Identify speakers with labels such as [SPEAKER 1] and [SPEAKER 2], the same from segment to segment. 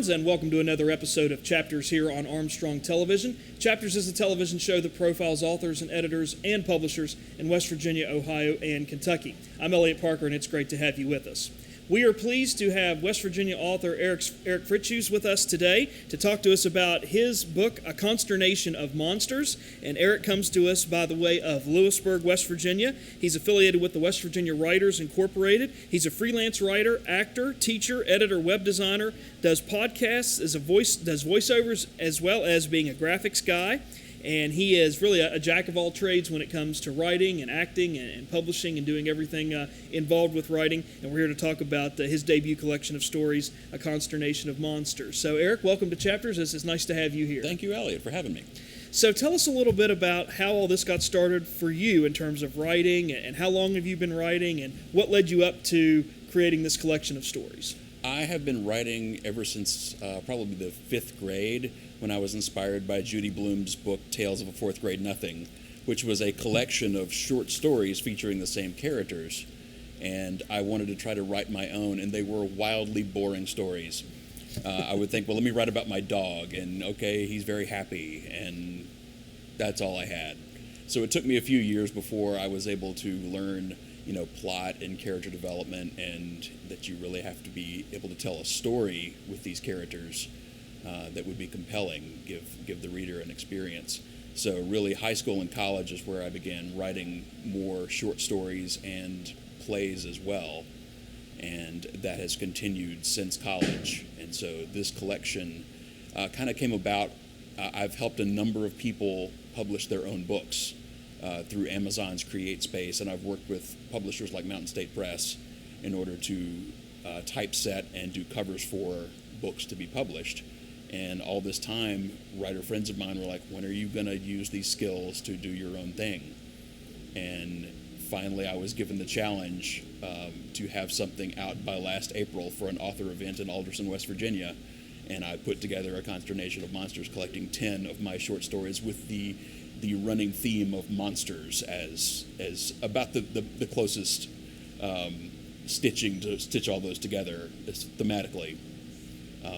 [SPEAKER 1] friends, and welcome to another episode of Chapters here on Armstrong Television. Chapters is a television show that profiles authors and editors and publishers in West Virginia, Ohio, and Kentucky. I'm Elliot Parker, and it's great to have you with us. We are pleased to have West Virginia author Eric Fritzius with us today to talk to us about his book, A Consternation of Monsters. And Eric comes to us by the way of Lewisburg, West Virginia. He's affiliated with the West Virginia Writers Incorporated. He's a freelance writer, actor, teacher, editor, web designer, does podcasts, does voiceovers, as well as being a graphics guy. And he is really a jack of all trades when it comes to writing and acting and publishing and doing everything involved with writing. And we're here to talk about his debut collection of stories, A Consternation of Monsters. So, Eric, welcome to Chapters. It's nice to have you here.
[SPEAKER 2] Thank you, Elliot, for having me.
[SPEAKER 1] So tell us a little bit about how all this got started for you in terms of writing, and how long have you been writing, and what led you up to creating this collection of stories?
[SPEAKER 2] I have been writing ever since probably the 5th grade, when I was inspired by Judy Blume's book, Tales of a Fourth Grade Nothing, which was a collection of short stories featuring the same characters. And I wanted to try to write my own, and they were wildly boring stories. I would think, well, let me write about my dog, and okay, he's very happy, and that's all I had. So it took me a few years before I was able to learn plot and character development, and that you really have to be able to tell a story with these characters that would be compelling, give the reader an experience. So really, high school and college is where I began writing more short stories and plays as well, and that has continued since college. And so this collection kind of came about. I've helped a number of people publish their own books through Amazon's Create Space, and I've worked with publishers like Mountain State Press in order to typeset and do covers for books to be published. And all this time, writer friends of mine were like, when are you going to use these skills to do your own thing? And finally, I was given the challenge to have something out by last April for an author event in Alderson, West Virginia. And I put together A Consternation of Monsters, collecting 10 of my short stories with the running theme of monsters as about the closest stitching to stitch all those together thematically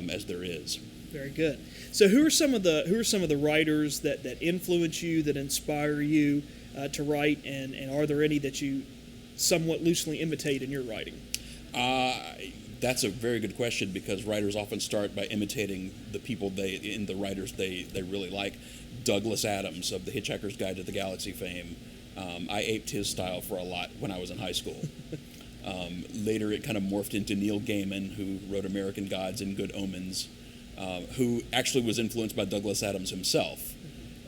[SPEAKER 2] as there is.
[SPEAKER 1] Very good. So who are some of the writers that influence you, that inspire you to write, and are there any that you somewhat loosely imitate in your writing?
[SPEAKER 2] That's a very good question, because writers often start by imitating the people the writers they really like. Douglas Adams of The Hitchhiker's Guide to the Galaxy fame. I aped his style for a lot when I was in high school. Later it kind of morphed into Neil Gaiman, who wrote American Gods and Good Omens, who actually was influenced by Douglas Adams himself.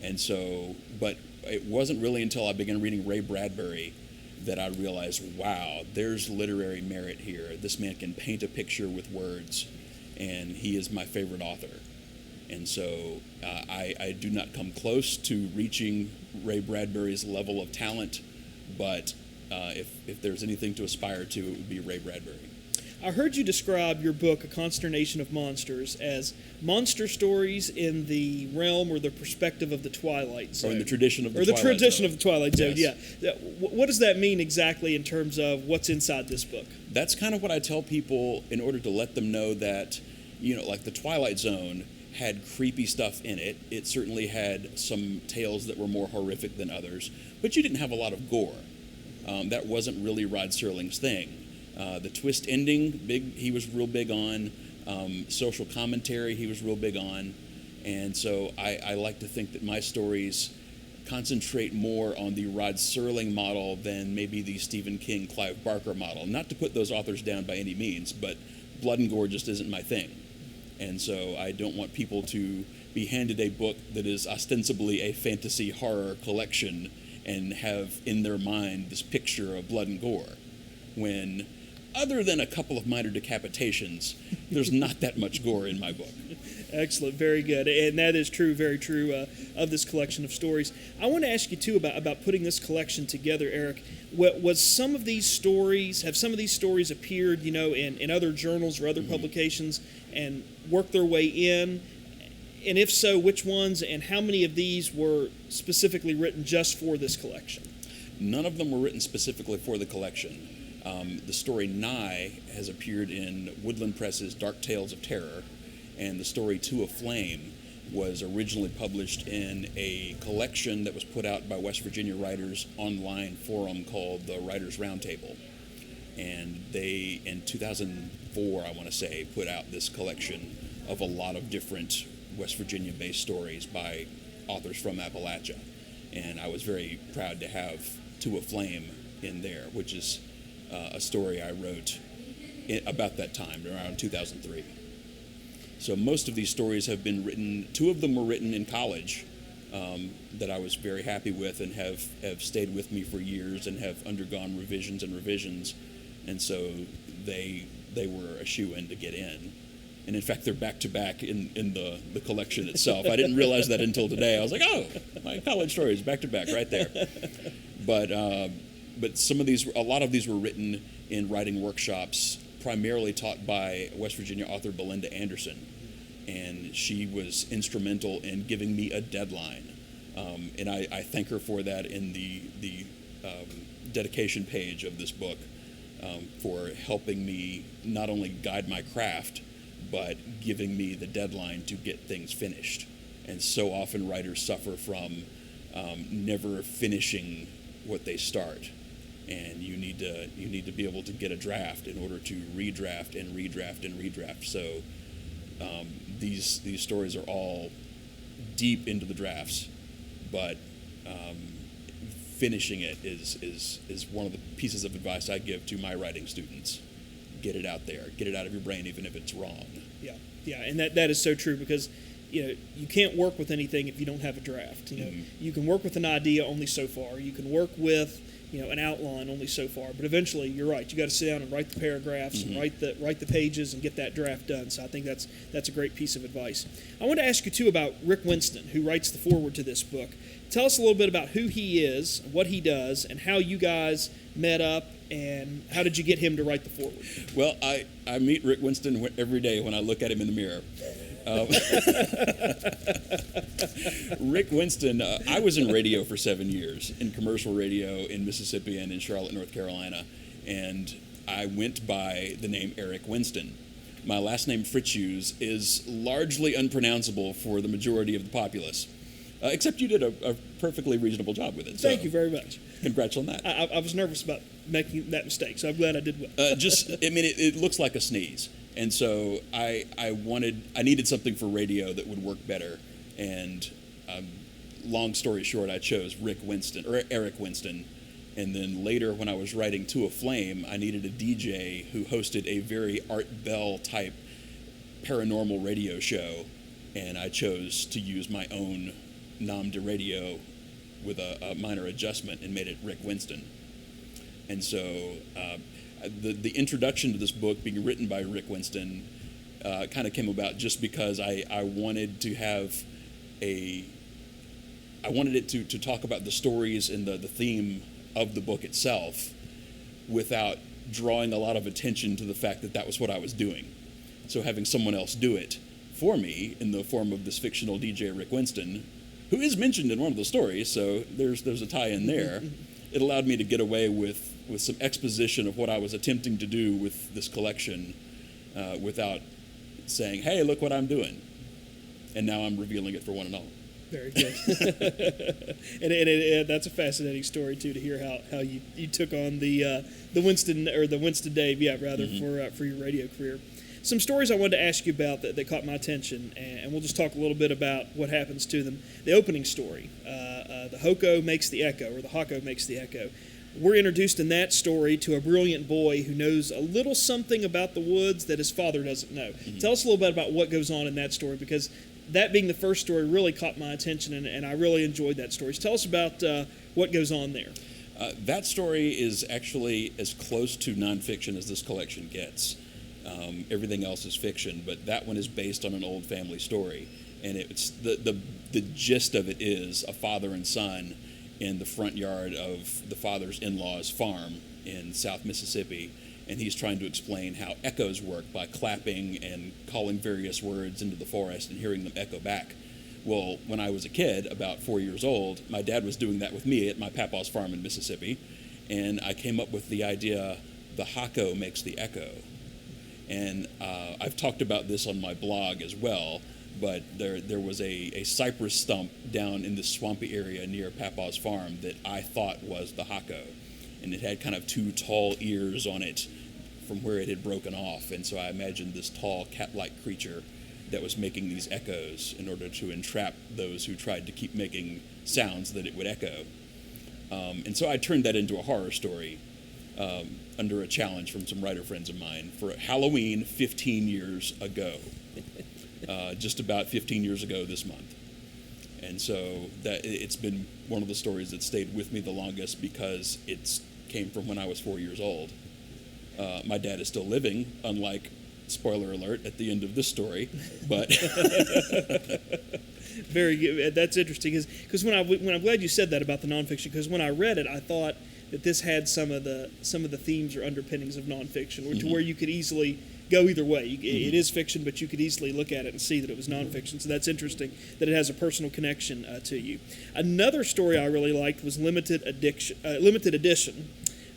[SPEAKER 2] And so, but it wasn't really until I began reading Ray Bradbury that I realized, wow, there's literary merit here. This man can paint a picture with words, and he is my favorite author. And so I do not come close to reaching Ray Bradbury's level of talent, but if there's anything to aspire to, it would be Ray Bradbury.
[SPEAKER 1] I heard you describe your book, A Consternation of Monsters, as monster stories in the realm or the perspective of the Twilight Zone.
[SPEAKER 2] Or in the tradition of the Twilight Zone.
[SPEAKER 1] Or the tradition of the Twilight Zone,
[SPEAKER 2] yes.
[SPEAKER 1] Yeah. What does that mean exactly in terms of what's inside this book?
[SPEAKER 2] That's kind of what I tell people in order to let them know that, like the Twilight Zone had creepy stuff in it. It certainly had some tales that were more horrific than others, but you didn't have a lot of gore. That wasn't really Rod Serling's thing. The twist ending, he was real big on. Social commentary, he was real big on. And so I like to think that my stories concentrate more on the Rod Serling model than maybe the Stephen King, Clive Barker model. Not to put those authors down by any means, but blood and gore just isn't my thing. And so I don't want people to be handed a book that is ostensibly a fantasy horror collection and have in their mind this picture of blood and gore, when other than a couple of minor decapitations, there's not that much gore in my book.
[SPEAKER 1] Excellent, very good, and that is true, very true of this collection of stories. I want to ask you too about putting this collection together, Eric. Have some of these stories appeared, in other journals or other publications and worked their way in? And if so, which ones, and how many of these were specifically written just for this collection?
[SPEAKER 2] None of them were written specifically for the collection. The story Nye has appeared in Woodland Press's Dark Tales of Terror, And the story To a Flame was originally published in a collection that was put out by West Virginia writers online forum called the Writers Roundtable. And they, in 2004, I want to say, put out this collection of a lot of different West Virginia-based stories by authors from Appalachia. And I was very proud to have To a Flame in there, which is a story I wrote about that time, around 2003. So most of these stories have been written, 2 of them were written in college that I was very happy with and have stayed with me for years and have undergone revisions and revisions. And so they were a shoo-in to get in. And in fact, they're back-to-back in the collection itself. I didn't realize that until today. I was like, oh, my college stories, back-to-back, right there. But a lot of these were written in writing workshops, primarily taught by West Virginia author Belinda Anderson. And she was instrumental in giving me a deadline. And I thank her for that in the dedication page of this book, for helping me not only guide my craft, but giving me the deadline to get things finished. And so often writers suffer from never finishing what they start. And you need to be able to get a draft in order to redraft and redraft and redraft. So these stories are all deep into the drafts, but finishing it is one of the pieces of advice I give to my writing students. Get it out there. Get it out of your brain, even if it's wrong.
[SPEAKER 1] Yeah, and that is so true, because you can't work with anything if you don't have a draft. You can work with an idea only so far. You can work with an outline only so far. But eventually, you're right. You got to sit down and write the paragraphs and write the pages and get that draft done. So I think that's a great piece of advice. I want to ask you too about Rick Winston, who writes the foreword to this book. Tell us a little bit about who he is, what he does, and how you guys met up, and how did you get him to write the foreword?
[SPEAKER 2] Well, I meet Rick Winston every day when I look at him in the mirror. Rick Winston, I was in radio for 7 years, in commercial radio in Mississippi and in Charlotte, North Carolina, and I went by the name Eric Winston. My last name, Fritzius, is largely unpronounceable for the majority of the populace, except you did a perfectly reasonable job with it.
[SPEAKER 1] Thank you very much.
[SPEAKER 2] Congrats on that.
[SPEAKER 1] I was nervous about making that mistake, so I'm glad I did well.
[SPEAKER 2] It looks like a sneeze. And so I needed something for radio that would work better. And long story short, I chose Rick Winston, or Eric Winston. And then later, when I was writing To a Flame, I needed a DJ who hosted a very Art Bell type paranormal radio show. And I chose to use my own nom de radio with a minor adjustment and made it Rick Winston. And so the introduction to this book being written by Rick Winston kind of came about just because I wanted to have I wanted it to talk about the stories and the theme of the book itself without drawing a lot of attention to the fact that was what I was doing. So having someone else do it for me in the form of this fictional DJ Rick Winston, who is mentioned in one of the stories, so there's a tie-in there. It allowed me to get away with some exposition of what I was attempting to do with this collection without saying, hey, look what I'm doing. And now I'm revealing it for one and all.
[SPEAKER 1] Very good. and that's a fascinating story, too, to hear how you took on the Winston, or the Winston Dave, for your radio career. Some stories I wanted to ask you about that caught my attention, and we'll just talk a little bit about what happens to them. The opening story, the Hoko makes the echo, or the Hako makes the echo. We're introduced in that story to a brilliant boy who knows a little something about the woods that his father doesn't know. Tell us a little bit about what goes on in that story, because that being the first story really caught my attention, and I really enjoyed that story. So tell us about what goes on there.
[SPEAKER 2] That story is actually as close to nonfiction as this collection gets. Everything else is fiction, but that one is based on an old family story. And it's the gist of it is a father and son in the front yard of the father's in-laws' farm in South Mississippi, and he's trying to explain how echoes work by clapping and calling various words into the forest and hearing them echo back. Well, when I was a kid, about 4 years old, my dad was doing that with me at my papa's farm in Mississippi, and I came up with the idea, the Hako makes the echo. And I've talked about this on my blog as well, but there was a cypress stump down in this swampy area near Papaw's farm that I thought was the Hako. And it had kind of two tall ears on it from where it had broken off. And so I imagined this tall cat-like creature that was making these echoes in order to entrap those who tried to keep making sounds that it would echo. And so I turned that into a horror story under a challenge from some writer friends of mine for Halloween 15 years ago. Just about 15 years ago this month. And so that it's been one of the stories that stayed with me the longest because it came from when I was 4 years old. My dad is still living, unlike, spoiler alert, at the end of this story, but...
[SPEAKER 1] Very good. That's interesting, because when I'm glad you said that about the nonfiction, because when I read it, I thought that this had some of the themes or underpinnings of nonfiction, to where you could easily go either way. It is fiction, but you could easily look at it and see that it was nonfiction. So that's interesting that it has a personal connection to you. Another story I really liked was Limited Edition,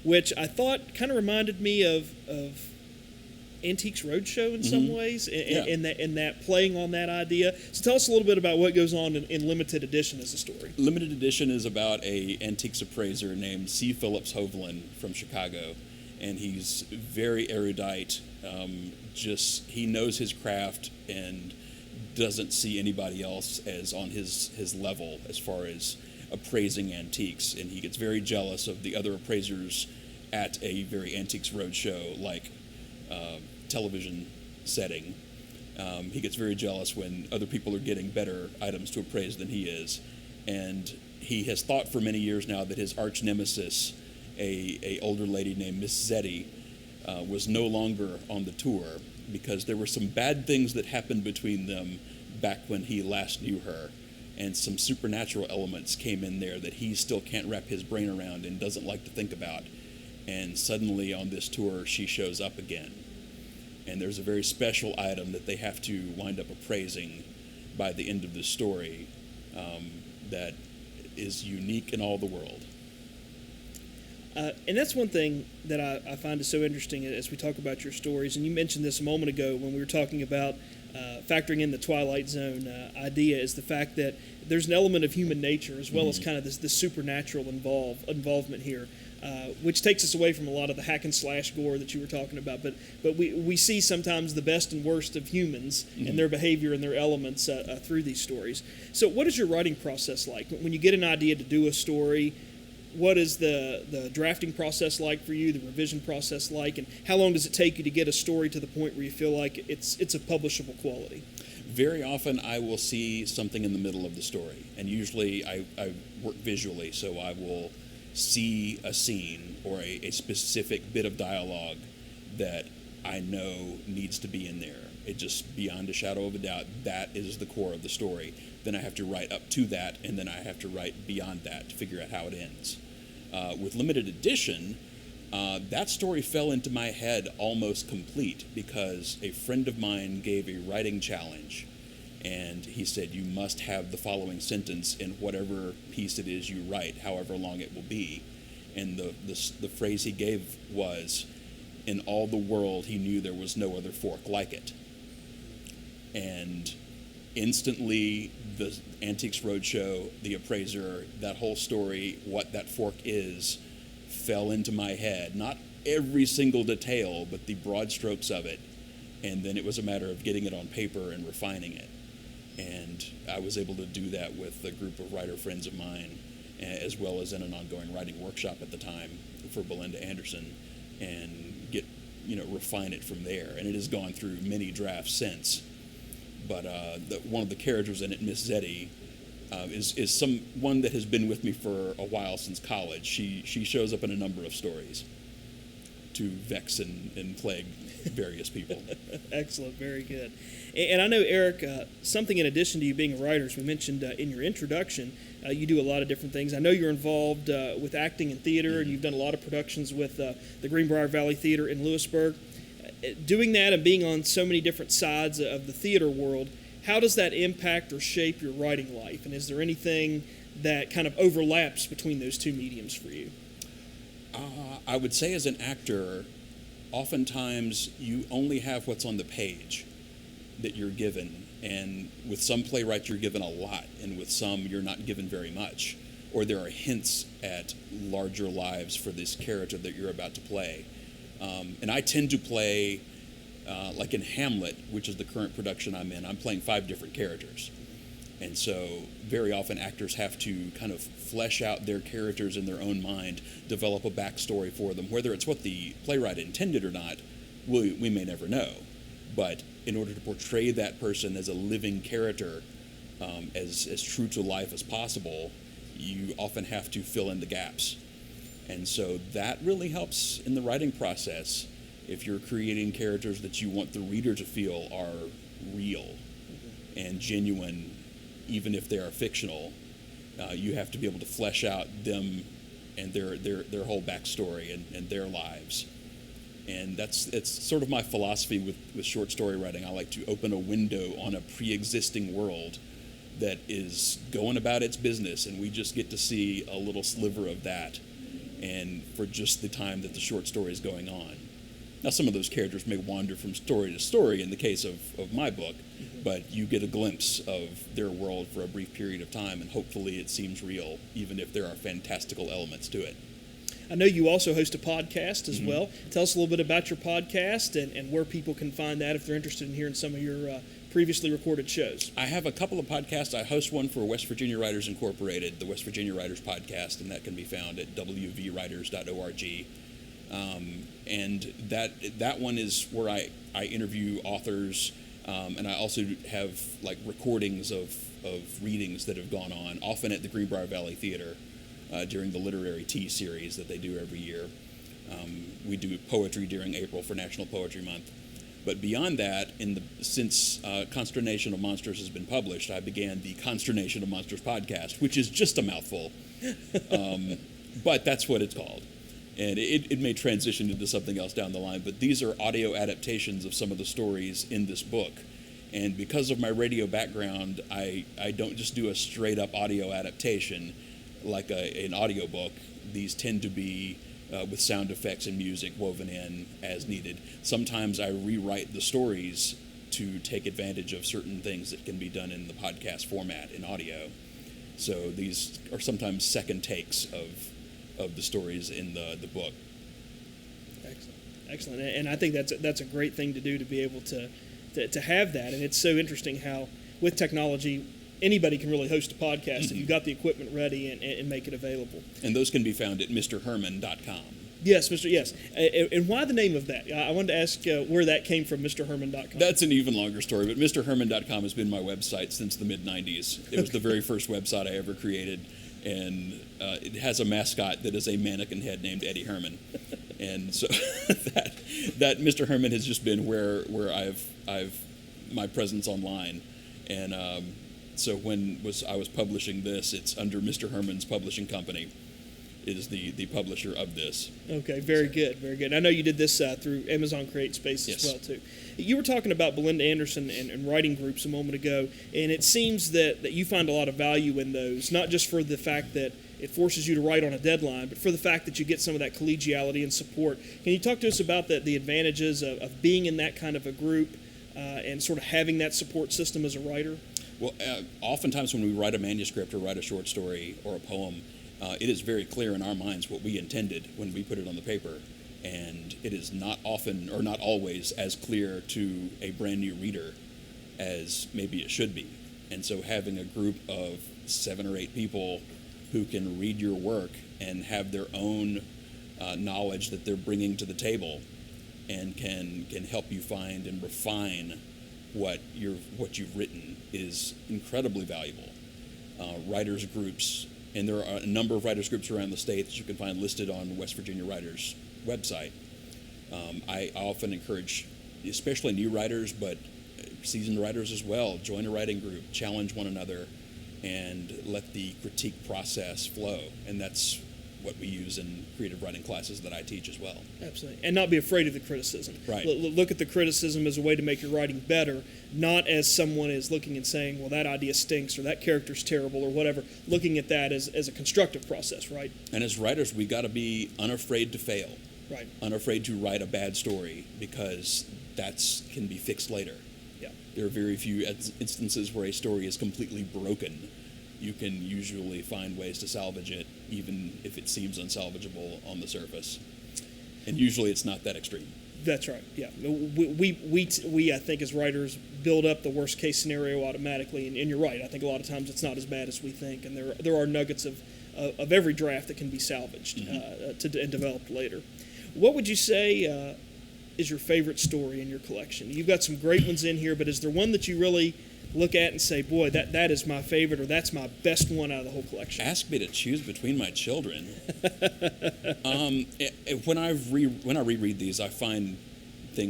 [SPEAKER 1] which I thought kind of reminded me of Antiques Roadshow in some ways, and that playing on that idea. So tell us a little bit about what goes on in Limited Edition as a story.
[SPEAKER 2] Limited Edition is about a antiques appraiser named C. Phillips Hovland from Chicago, and he's very erudite. He knows his craft and doesn't see anybody else as on his level as far as appraising antiques, and he gets very jealous of the other appraisers at a very Antiques Roadshow like television setting. He gets very jealous when other people are getting better items to appraise than he is, and he has thought for many years now that his arch nemesis, a older lady named Miss Zeddy, was no longer on the tour because there were some bad things that happened between them back when he last knew her, and some supernatural elements came in there that he still can't wrap his brain around and doesn't like to think about. And suddenly on this tour she shows up again, and there's a very special item that they have to wind up appraising by the end of the story that is unique in all the world.
[SPEAKER 1] And that's one thing that I find is so interesting as we talk about your stories. And you mentioned this a moment ago when we were talking about factoring in the Twilight Zone idea, is the fact that there's an element of human nature as well as kind of this supernatural involvement here, which takes us away from a lot of the hack and slash gore that you were talking about. But we see sometimes the best and worst of humans and their behavior and their elements through these stories. So what is your writing process like? When you get an idea to do a story, what is the drafting process like for you, the revision process like, and how long does it take you to get a story to the point where you feel like it's a publishable quality?
[SPEAKER 2] Very often I will see something in the middle of the story, and usually I work visually, so I will see a scene or a specific bit of dialogue that I know needs to be in there. It just, beyond a shadow of a doubt, that is the core of the story. Then I have to write up to that, and then I have to write beyond that to figure out how it ends. With Limited Edition, that story fell into my head almost complete because a friend of mine gave a writing challenge, and he said, you must have the following sentence in whatever piece it is you write, however long it will be. And the phrase he gave was, in all the world he knew there was no other fork like it. And instantly, the Antiques Roadshow, the appraiser, that whole story, what that fork is, fell into my head. Not every single detail, but the broad strokes of it. And then it was a matter of getting it on paper and refining it. And I was able to do that with a group of writer friends of mine, as well as in an ongoing writing workshop at the time for Belinda Anderson, and refine it from there. And it has gone through many drafts since. But one of the characters in it, Miss Zeddy, is someone that has been with me for a while since college. She shows up in a number of stories to vex and plague various people.
[SPEAKER 1] Excellent, very good. And I know, Eric, something in addition to you being a writer, as we mentioned in your introduction, you do a lot of different things. I know you're involved with acting and theater, and you've done a lot of productions with the Greenbrier Valley Theater in Lewisburg. Doing that and being on so many different sides of the theater world, how does that impact or shape your writing life? And is there anything that kind of overlaps between those two mediums for you?
[SPEAKER 2] I would say as an actor, oftentimes you only have what's on the page that you're given, and with some playwrights you're given a lot, and with some you're not given very much, or there are hints at larger lives for this character that you're about to play. And I tend to play, like in Hamlet, which is the current production I'm in, I'm playing 5 different characters. And so very often actors have to kind of flesh out their characters in their own mind, develop a backstory for them. Whether it's what the playwright intended or not, we may never know. But in order to portray that person as a living character, as true to life as possible, you often have to fill in the gaps. And so that really helps in the writing process if you're creating characters that you want the reader to feel are real and genuine. Even if they are fictional, you have to be able to flesh out them and their whole backstory and their lives. And it's sort of my philosophy with short story writing. I like to open a window on a pre-existing world that is going about its business, and we just get to see a little sliver of that, and for just the time that the short story is going on. Now, some of those characters may wander from story to story in the case of my book, but you get a glimpse of their world for a brief period of time, and hopefully it seems real, even if there are fantastical elements to it.
[SPEAKER 1] I know you also host a podcast as well. Tell us a little bit about your podcast and where people can find that if they're interested in hearing some of your previously recorded shows.
[SPEAKER 2] I have a couple of podcasts. I host one for West Virginia Writers Incorporated, the West Virginia Writers Podcast, and that can be found at wvwriters.org. And that one is where I interview authors, and I also have like recordings of readings that have gone on, often at the Greenbrier Valley Theater during the Literary Tea series that they do every year. We do poetry during April for National Poetry Month. But beyond that, since Consternation of Monsters has been published, I began the Consternation of Monsters podcast, which is just a mouthful, but that's what it's called. And it may transition into something else down the line, but these are audio adaptations of some of the stories in this book. And because of my radio background, I don't just do a straight-up audio adaptation like an audiobook. These tend to be with sound effects and music woven in as needed. Sometimes I rewrite the stories to take advantage of certain things that can be done in the podcast format in audio. So these are sometimes second takes of the stories in the book.
[SPEAKER 1] Excellent. And I think that's a great thing to do, to be able to have that. And it's so interesting how with technology anybody can really host a podcast if you've got the equipment ready and make it available.
[SPEAKER 2] And those can be found at mrherman.com.
[SPEAKER 1] Yes, Yes. And why the name of that? I wanted to ask where that came from, mrherman.com.
[SPEAKER 2] That's an even longer story, but mrherman.com has been my website since the mid-'90s. It was the very first website I ever created, and it has a mascot that is a mannequin head named Eddie Herman. And so that Mr. Herman has just been where I've my presence online. And so when I was publishing this, it's under Mr. Herman's publishing company is the publisher of this. Okay,
[SPEAKER 1] very good. I know you did this through Amazon Create Space as well, too. You were talking about Belinda Anderson and writing groups a moment ago, and it seems that you find a lot of value in those, not just for the fact that it forces you to write on a deadline, but for the fact that you get some of that collegiality and support. Can you talk to us about the advantages of being in that kind of a group and sort of having that support system as a writer?
[SPEAKER 2] Well, oftentimes when we write a manuscript or write a short story or a poem, it is very clear in our minds what we intended when we put it on the paper, and it is not often or not always as clear to a brand new reader as maybe it should be. And so having a group of 7 or 8 people who can read your work and have their own knowledge that they're bringing to the table and can help you find and refine what you've written is incredibly valuable. Writers groups, and there are a number of writers groups around the state that you can find listed on West Virginia Writers' website. I often encourage, especially new writers, but seasoned writers as well, join a writing group, challenge one another, and let the critique process flow. And that's what we use in creative writing classes that I teach as well.
[SPEAKER 1] Absolutely. And not be afraid of the criticism.
[SPEAKER 2] Right.
[SPEAKER 1] Look at the criticism as a way to make your writing better, not as someone is looking and saying, well, that idea stinks or that character's terrible or whatever. Looking at that as a constructive process, right?
[SPEAKER 2] And as writers, we got to be unafraid to fail.
[SPEAKER 1] Right.
[SPEAKER 2] unafraid to write a bad story because can be fixed later.
[SPEAKER 1] Yeah.
[SPEAKER 2] There are very few instances where a story is completely broken. You can usually find ways to salvage it, even if it seems unsalvageable on the surface. And usually it's not that extreme.
[SPEAKER 1] That's right. Yeah, we I think as writers build up the worst case scenario automatically, and you're right. I think a lot of times it's not as bad as we think, and there are nuggets of every draft that can be salvaged and developed later. What would you say is your favorite story in your collection? You've got some great ones in here, but is there one that you really look at and say, boy, that is my favorite, or that's my best one out of the whole collection?
[SPEAKER 2] Ask me to choose between my children. When I reread these, I find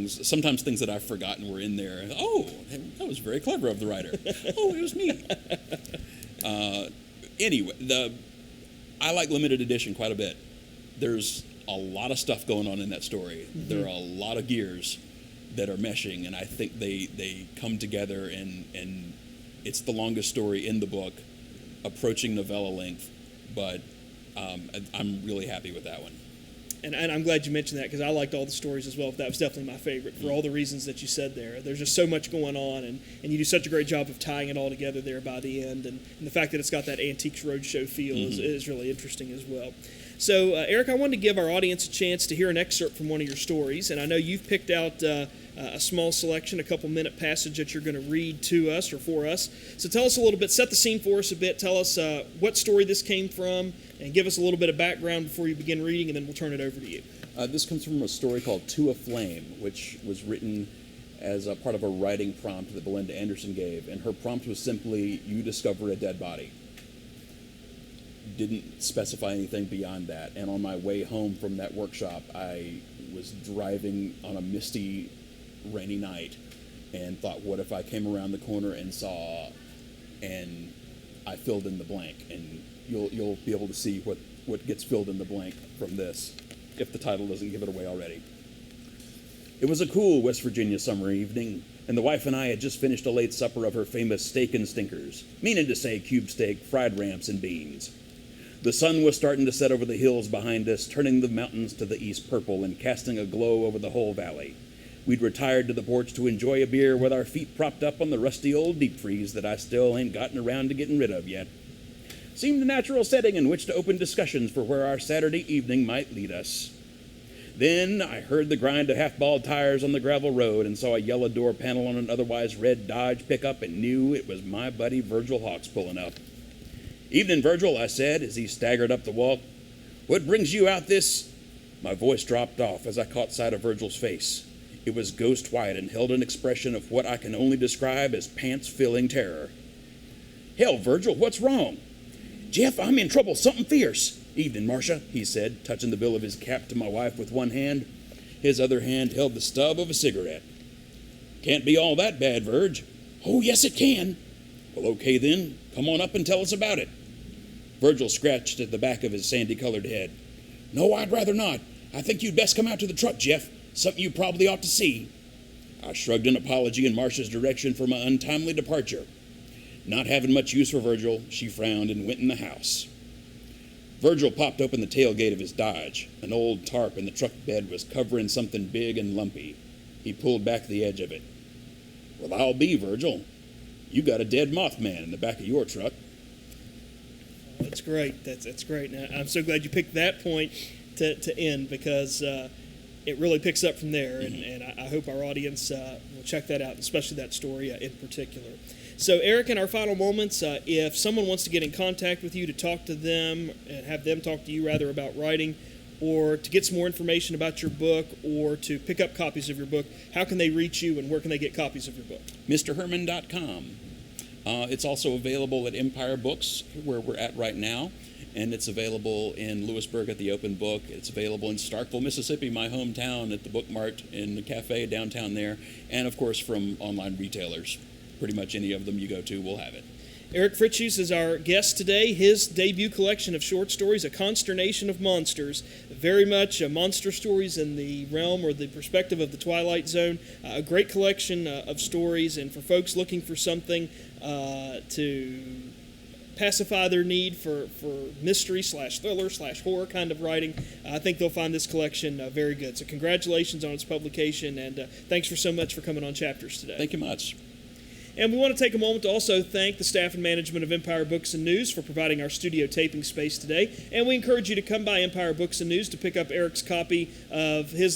[SPEAKER 2] sometimes things that I've forgotten were in there. Oh, that was very clever of the writer. Oh, it was me. Anyway, I like limited edition quite a bit. There's a lot of stuff going on in that story. Mm-hmm. There are a lot of gears that are meshing, and I think they come together, and it's the longest story in the book, approaching novella length, but I'm really happy with that one.
[SPEAKER 1] And I'm glad you mentioned that, because I liked all the stories as well. That was definitely my favorite for all the reasons that you said there. There's just so much going on, and you do such a great job of tying it all together there by the end, and the fact that it's got that Antiques Roadshow feel is really interesting as well. So, Eric, I wanted to give our audience a chance to hear an excerpt from one of your stories, and I know you've picked out a small selection, a couple-minute passage that you're going to read to us or for us. So tell us a little bit, set the scene for us a bit, tell us what story this came from, and give us a little bit of background before you begin reading, and then we'll turn it over to you.
[SPEAKER 2] This comes from a story called To a Flame, which was written as a part of a writing prompt that Belinda Anderson gave, and her prompt was simply, you discover a dead body. Didn't specify anything beyond that. And on my way home from that workshop, I was driving on a misty, rainy night and thought, what if I came around the corner and saw, and I filled in the blank. And you'll be able to see what gets filled in the blank from this, if the title doesn't give it away already. It was a cool West Virginia summer evening, and the wife and I had just finished a late supper of her famous steak and stinkers, meaning to say cube steak, fried ramps, and beans. The sun was starting to set over the hills behind us, turning the mountains to the east purple and casting a glow over the whole valley. We'd retired to the porch to enjoy a beer with our feet propped up on the rusty old deep freeze that I still ain't gotten around to getting rid of yet. Seemed a natural setting in which to open discussions for where our Saturday evening might lead us. Then I heard the grind of half-balled tires on the gravel road and saw a yellow door panel on an otherwise red Dodge pickup and knew it was my buddy Virgil Hawks pulling up. "Evening, Virgil," I said as he staggered up the walk. "What brings you out this—" My voice dropped off as I caught sight of Virgil's face. It was ghost white and held an expression of what I can only describe as pants-filling terror. "Hell, Virgil, what's wrong?" "Jeff, I'm in trouble, something fierce." "Evening, Marcia," he said, touching the bill of his cap to my wife with one hand. His other hand held the stub of a cigarette. "Can't be all that bad, Virg." "Oh, yes, it can." "Well, okay then. Come on up and tell us about it." Virgil scratched at the back of his sandy-colored head. "No, I'd rather not. I think you'd best come out to the truck, Jeff. Something you probably ought to see." I shrugged an apology in Marcia's direction for my untimely departure. Not having much use for Virgil, she frowned and went in the house. Virgil popped open the tailgate of his Dodge. An old tarp in the truck bed was covering something big and lumpy. He pulled back the edge of it. "Well, I'll be, Virgil. You got a dead Mothman in the back of your truck."
[SPEAKER 1] That's great. That's great. Now, I'm so glad you picked that point to end, because it really picks up from there, and I hope our audience will check that out, especially that story in particular. So, Eric, in our final moments, if someone wants to get in contact with you to talk to them and have them talk to you rather about writing, or to get some more information about your book, or to pick up copies of your book, how can they reach you, and where can they get copies of your book?
[SPEAKER 2] MrHerman.com. It's also available at Empire Books, where we're at right now, and it's available in Lewisburg at the Open Book. It's available in Starkville, Mississippi, my hometown, at the Book Mart in the cafe downtown there, and of course from online retailers. Pretty much any of them you go to will have it.
[SPEAKER 1] Eric Fritzius is our guest today. His debut collection of short stories, A Consternation of Monsters, very much monster stories in the realm or the perspective of the Twilight Zone. A great collection of stories, and for folks looking for something to pacify their need for mystery / thriller / horror kind of writing, I think they'll find this collection very good. So congratulations on its publication, and thanks so much for coming on Chapters today.
[SPEAKER 2] Thank you much.
[SPEAKER 1] And we want to take a moment to also thank the staff and management of Empire Books and News for providing our studio taping space today. And we encourage you to come by Empire Books and News to pick up Eric's copy of his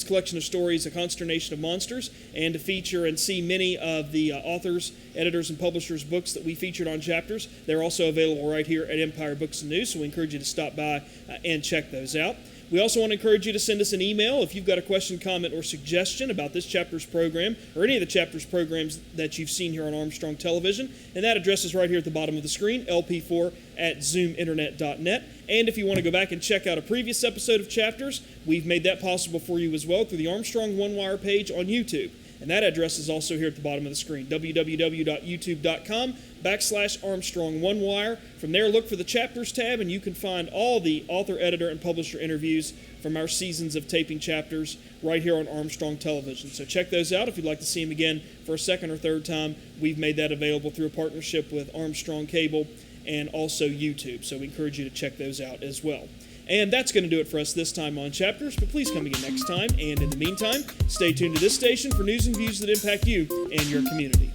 [SPEAKER 1] collection of stories, The Consternation of Monsters, and to feature and see many of the authors, editors, and publishers' books that we featured on Chapters. They're also available right here at Empire Books and News, so we encourage you to stop by and check those out. We also want to encourage you to send us an email if you've got a question, comment, or suggestion about this Chapters program or any of the Chapters programs that you've seen here on Armstrong Television. And that address is right here at the bottom of the screen, lp4@zoominternet.net. And if you want to go back and check out a previous episode of Chapters, we've made that possible for you as well through the Armstrong One Wire page on YouTube. And that address is also here at the bottom of the screen, www.youtube.com/Armstrong One Wire. From there, look for the Chapters tab, and you can find all the author, editor, and publisher interviews from our seasons of taping Chapters right here on Armstrong Television. So check those out. If you'd like to see them again for a second or third time, we've made that available through a partnership with Armstrong Cable and also YouTube. So we encourage you to check those out as well. And that's going to do it for us this time on Chapters, but please come again next time. And in the meantime, stay tuned to this station for news and views that impact you and your community.